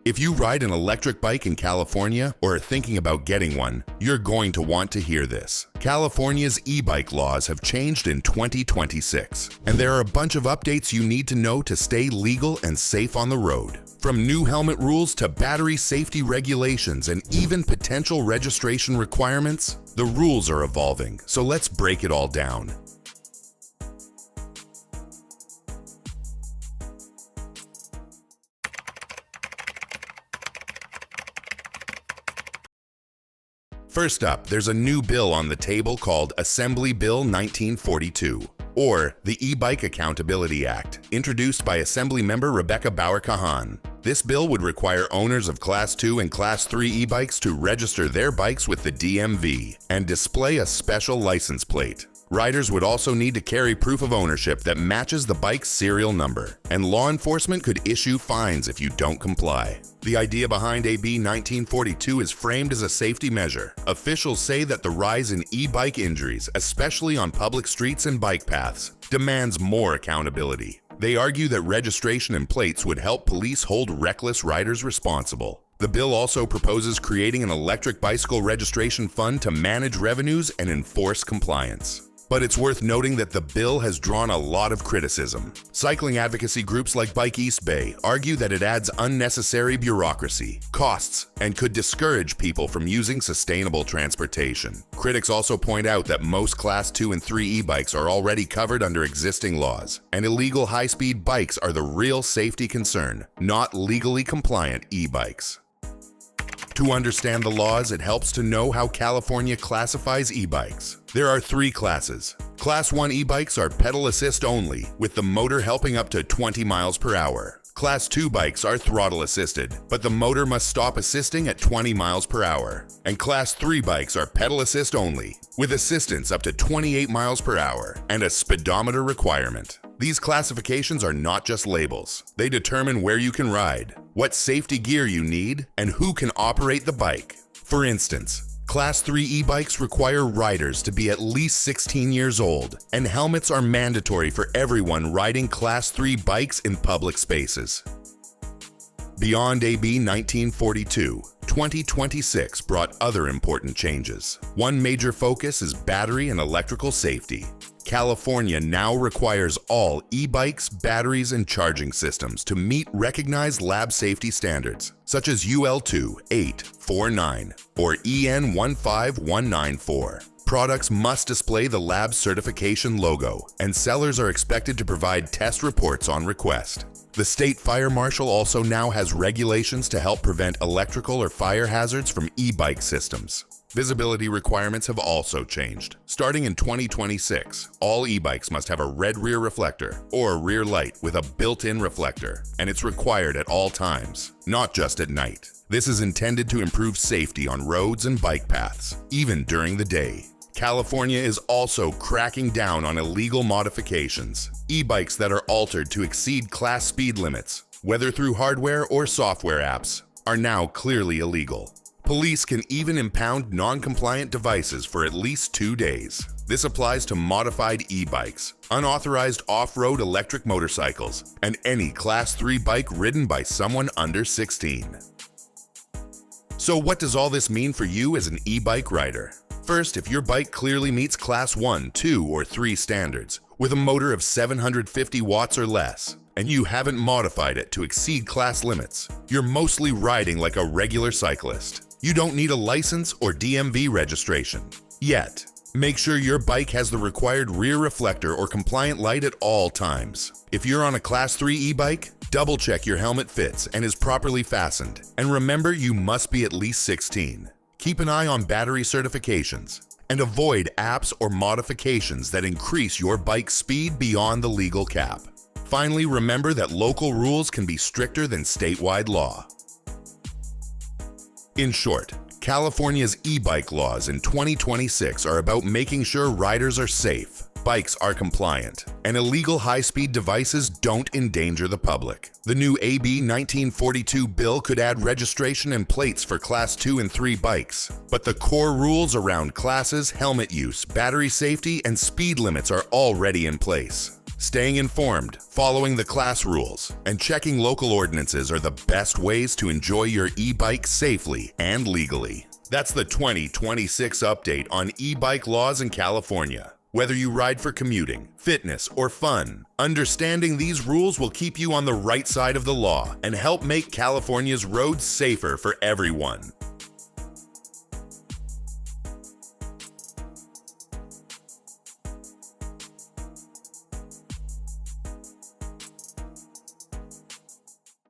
If you ride an electric bike in California or are thinking about getting one, you're going to want to hear this. California's e-bike laws have changed in 2026, and there are a bunch of updates you need to know to stay legal and safe on the road. From new helmet rules to battery safety regulations and even potential registration requirements, the rules are evolving, so let's break it all down. First up, there's a new bill on the table called Assembly Bill 1942, or the E-Bike Accountability Act, introduced by Assemblymember Rebecca Bauer-Kahan. This bill would require owners of Class 2 and Class 3 e-bikes to register their bikes with the DMV and display a special license plate. Riders would also need to carry proof of ownership that matches the bike's serial number, and law enforcement could issue fines if you don't comply. The idea behind AB 1942 is framed as a safety measure. Officials say that the rise in e-bike injuries, especially on public streets and bike paths, demands more accountability. They argue that registration and plates would help police hold reckless riders responsible. The bill also proposes creating an electric bicycle registration fund to manage revenues and enforce compliance. But it's worth noting that the bill has drawn a lot of criticism. Cycling advocacy groups like Bike East Bay argue that it adds unnecessary bureaucracy, costs, and could discourage people from using sustainable transportation. Critics also point out that most Class 2 and 3 e-bikes are already covered under existing laws, and illegal high-speed bikes are the real safety concern, not legally compliant e-bikes. To understand the laws, it helps to know how California classifies e-bikes. There are 3 classes. Class 1 e-bikes are pedal assist only, with the motor helping up to 20 miles per hour. Class 2 bikes are throttle assisted, but the motor must stop assisting at 20 miles per hour. And Class 3 bikes are pedal assist only, with assistance up to 28 miles per hour and a speedometer requirement. These classifications are not just labels. They determine where you can ride, what safety gear you need, and who can operate the bike. For instance, Class 3 e-bikes require riders to be at least 16 years old, and helmets are mandatory for everyone riding Class 3 bikes in public spaces. Beyond AB 1942, 2026 brought other important changes. One major focus is battery and electrical safety. California now requires all e-bikes, batteries, and charging systems to meet recognized lab safety standards, such as UL2 849 or EN 15194. Products must display the lab certification logo, and sellers are expected to provide test reports on request. The state fire marshal also now has regulations to help prevent electrical or fire hazards from e-bike systems. Visibility requirements have also changed. Starting in 2026, all e-bikes must have a red rear reflector or a rear light with a built-in reflector, and it's required at all times, not just at night. This is intended to improve safety on roads and bike paths, even during the day. California is also cracking down on illegal modifications. E-bikes that are altered to exceed class speed limits, whether through hardware or software apps, are now clearly illegal. Police can even impound non-compliant devices for at least 2 days. This applies to modified e-bikes, unauthorized off-road electric motorcycles, and any Class 3 bike ridden by someone under 16. So what does all this mean for you as an e-bike rider? First, if your bike clearly meets Class 1, 2, or 3 standards, with a motor of 750 watts or less, and you haven't modified it to exceed class limits, you're mostly riding like a regular cyclist. You don't need a license or DMV registration. Yet, make sure your bike has the required rear reflector or compliant light at all times. If you're on a Class 3 e-bike, double-check your helmet fits and is properly fastened. And remember, you must be at least 16. Keep an eye on battery certifications and avoid apps or modifications that increase your bike's speed beyond the legal cap. Finally, remember that local rules can be stricter than statewide law. In short, California's e-bike laws in 2026 are about making sure riders are safe, bikes are compliant, and illegal high-speed devices don't endanger the public. The new AB 1942 bill could add registration and plates for Class 2 and 3 bikes, but the core rules around classes, helmet use, battery safety, and speed limits are already in place. Staying informed, following the class rules, and checking local ordinances are the best ways to enjoy your e-bike safely and legally. That's the 2026 update on e-bike laws in California. Whether you ride for commuting, fitness, or fun, understanding these rules will keep you on the right side of the law and help make California's roads safer for everyone.